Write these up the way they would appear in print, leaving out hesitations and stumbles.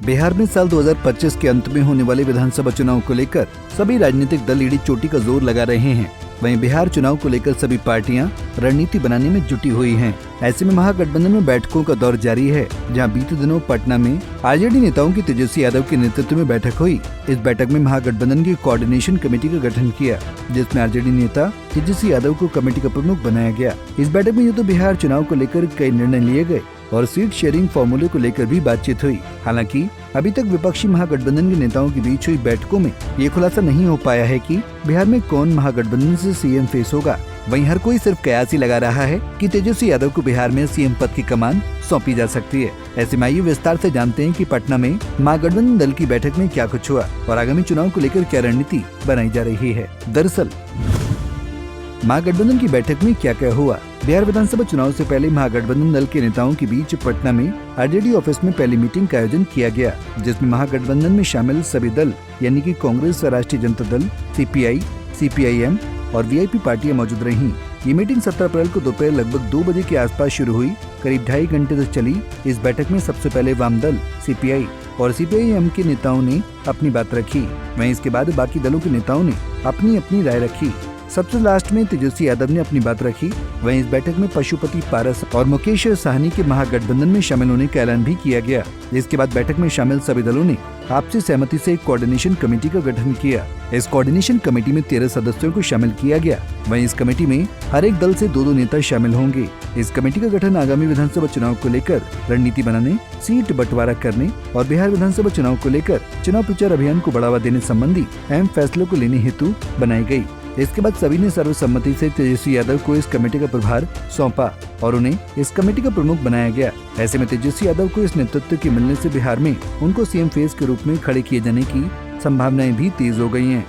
बिहार में साल 2025 के अंत में होने वाले विधानसभा चुनाव को लेकर सभी राजनीतिक दल एड़ी चोटी का जोर लगा रहे हैं। वहीं बिहार चुनाव को लेकर सभी पार्टियां रणनीति बनाने में जुटी हुई हैं। ऐसे में महागठबंधन में बैठकों का दौर जारी है, जहां बीते दिनों पटना में आरजेडी नेताओं की तेजस्वी यादव के नेतृत्व में बैठक हुई। इस बैठक में महागठबंधन की कोऑर्डिनेशन कमेटी का गठन किया, जिसमें आरजेडी नेता तेजस्वी यादव को कमेटी का प्रमुख बनाया गया। इस बैठक में तो बिहार चुनाव को लेकर कई निर्णय लिए गए और सीट शेयरिंग फॉर्मूले को लेकर भी बातचीत हुई। हालांकि अभी तक विपक्षी महागठबंधन के नेताओं के बीच हुई बैठकों में ये खुलासा नहीं हो पाया है कि बिहार में कौन महागठबंधन से सीएम फेस होगा। वहीं हर कोई सिर्फ कयास ही लगा रहा है कि तेजस्वी यादव को बिहार में सीएम पद की कमान सौंपी जा सकती है। ऐसे में आइए विस्तार से जानते हैं कि पटना में महागठबंधन दल की बैठक में क्या कुछ हुआ और आगामी चुनाव को लेकर क्या रणनीति बनाई जा रही है। दरअसल महागठबंधन की बैठक में क्या क्या हुआ। बिहार विधानसभा चुनाव से पहले महागठबंधन दल के नेताओं के बीच पटना में आरजेडी ऑफिस में पहली मीटिंग का आयोजन किया गया, जिसमें महागठबंधन में शामिल सभी दल यानी कि कांग्रेस, राष्ट्रीय जनता दल, सीपीआई, सीपीआईएम और वीआईपी पार्टियां मौजूद रहीं। ये मीटिंग 17 अप्रैल को दोपहर लगभग 2 बजे के आसपास शुरू हुई। करीब 2.5 घंटे तक चली। इस बैठक में सबसे पहले वाम दल, सीपीआई और सीपीआईएम के नेताओं ने अपनी बात रखी। वहीं इसके बाद बाकी दलों के नेताओं ने अपनी अपनी राय रखी। सबसे लास्ट में तेजस्वी यादव ने अपनी बात रखी। वहीं इस बैठक में पशुपति पारस और मुकेश सहनी के महागठबंधन में शामिल होने का ऐलान भी किया गया। इसके बाद बैठक में शामिल सभी दलों ने आपसी सहमति से एक कोऑर्डिनेशन कमेटी का गठन किया। इस कोऑर्डिनेशन कमेटी में 13 सदस्यों को शामिल किया गया। वहीं इस कमेटी में हर एक दल से 2-2 नेता शामिल होंगे। इस कमेटी का गठन आगामी विधानसभा चुनाव को लेकर रणनीति बनाने, सीट बंटवारा करने और बिहार विधानसभा चुनाव को लेकर चुनाव प्रचार अभियान को बढ़ावा देने संबंधी अहम फैसलों को लेने हेतु बनाई गयी। इसके बाद सभी ने सर्वसम्मति से तेजस्वी यादव को इस कमेटी का प्रभार सौंपा और उन्हें इस कमेटी का प्रमुख बनाया गया। ऐसे में तेजस्वी यादव को इस नेतृत्व के मिलने से बिहार में उनको सीएम फेस के रूप में खड़े किए जाने की संभावनाएं भी तेज हो गई हैं।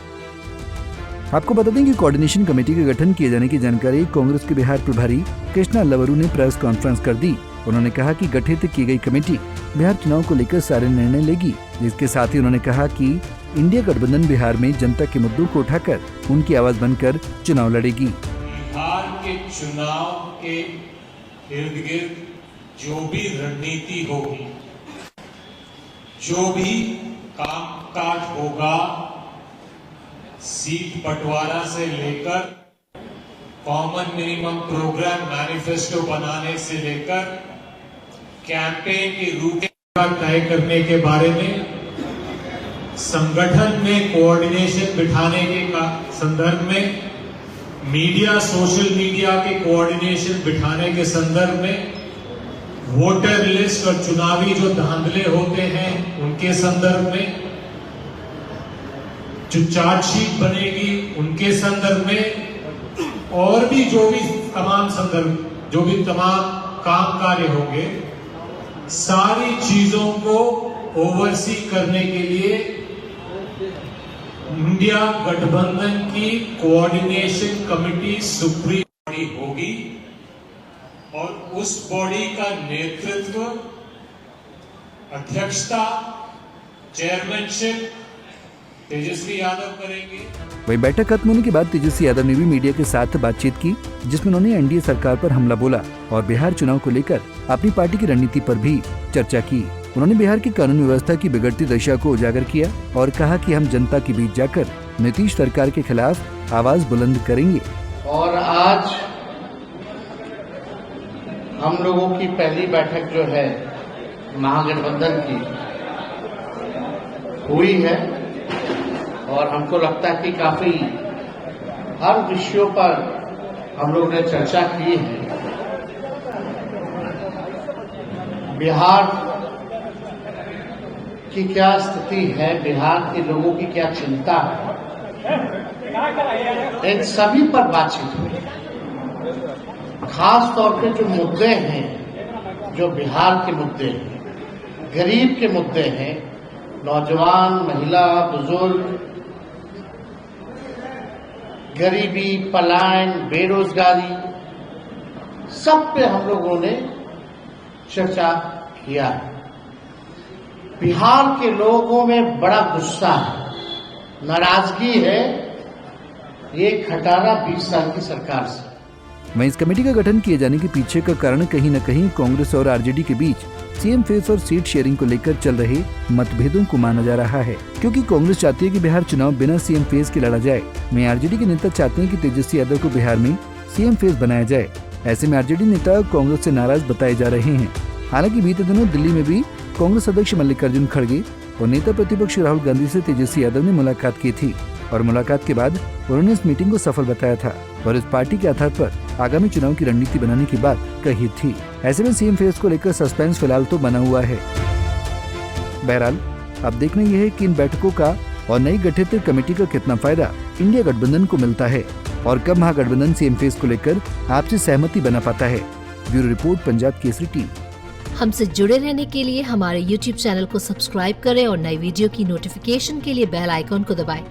आपको बता दें कि कोऑर्डिनेशन कमेटी के गठन किए जाने की जानकारी कांग्रेस के बिहार प्रभारी कृष्णा लवरू ने प्रेस कॉन्फ्रेंस कर दी। उन्होंने कहा कि गठित की गई कमेटी बिहार चुनाव को लेकर सारे निर्णय लेगी। इसके साथ ही उन्होंने कहा कि इंडिया गठबंधन बिहार में जनता के मुद्दों को उठाकर उनकी आवाज बनकर चुनाव लड़ेगी। बिहार के चुनाव के इर्द गिर्द जो भी रणनीति होगी, जो भी कामकाज होगा, सीट बंटवारा से लेकर कॉमन मिनिमम प्रोग्राम मैनिफेस्टो बनाने से लेकर कैंपेन की रूपरेखा तय करने के बारे में, संगठन में कोऑर्डिनेशन बिठाने के संदर्भ में, मीडिया, सोशल मीडिया के कोऑर्डिनेशन बिठाने के संदर्भ में, वोटर लिस्ट और चुनावी जो धांधले होते हैं उनके संदर्भ में, जो चार्जशीट बनेगी उनके संदर्भ में और भी जो भी तमाम संदर्भ, जो भी तमाम काम कार्य होंगे, सारी चीजों को ओवरसी करने के लिए इंडिया गठबंधन की कोऑर्डिनेशन कमेटी सुप्रीम बॉडी होगी और उस बॉडी का नेतृत्व, अध्यक्षता, चेयरमैनशिप तेजस्वी यादव करेंगे। वही बैठक खत्म होने के बाद तेजस्वी यादव ने भी मीडिया के साथ बातचीत की, जिसमें उन्होंने एनडीए सरकार पर हमला बोला और बिहार चुनाव को लेकर अपनी पार्टी की रणनीति पर भी चर्चा की। उन्होंने बिहार की कानून व्यवस्था की बिगड़ती दशा को उजागर किया और कहा कि हम जनता के बीच जाकर नीतीश सरकार के खिलाफ आवाज बुलंद करेंगे। और आज हम लोगों की पहली बैठक जो है महागठबंधन की हुई है और हमको लगता है कि काफी हर विषयों पर हम लोग ने चर्चा की है। बिहार की क्या स्थिति है, बिहार के लोगों की क्या चिंता है, इन सभी पर बातचीत हुई। खास तौर पे जो मुद्दे हैं, जो बिहार के मुद्दे हैं, गरीब के मुद्दे हैं, नौजवान, महिला, बुजुर्ग, गरीबी, पलायन, बेरोजगारी, सब पे हम लोगों ने चर्चा किया है। बिहार के लोगों में बड़ा गुस्सा है, नाराजगी है ये खटारा 20 साल की सरकार से। वहीं इस कमेटी का गठन किए जाने के पीछे का कारण कहीं न कहीं कांग्रेस और आरजेडी के बीच सीएम फेस और सीट शेयरिंग को लेकर चल रहे मतभेदों को माना जा रहा है, क्योंकि कांग्रेस चाहती है कि बिहार चुनाव बिना सीएम फेस के लड़ा जाए। वहीं आरजेडी के नेता चाहते हैं कि तेजस्वी यादव को बिहार में सीएम फेस बनाया जाए। ऐसे में आरजेडी नेता कांग्रेस से नाराज बताए जा रहे हैं। हालांकि बीते दिनों दिल्ली में भी कांग्रेस अध्यक्ष मल्लिकार्जुन खड़गे और नेता प्रतिपक्ष राहुल गांधी से तेजस्वी यादव ने मुलाकात की थी और मुलाकात के बाद उन्होंने इस मीटिंग को सफल बताया था और इस पार्टी के आधार पर आगामी चुनाव की रणनीति बनाने की बात कही थी। ऐसे में सीएम फेस को लेकर सस्पेंस फिलहाल तो बना हुआ है। बहरहाल अब देखना यह है कि इन बैठकों का और नई गठित कमेटी का कितना फायदा इंडिया गठबंधन को मिलता है और कब महागठबंधन सीएम फेस को लेकर आपसी सहमति बना पाता है। Bureau report, Punjab Kesari TV. हमसे जुड़े रहने के लिए हमारे YouTube चैनल को सब्सक्राइब करें और नई वीडियो की नोटिफिकेशन के लिए बेल आइकॉन को दबाएं।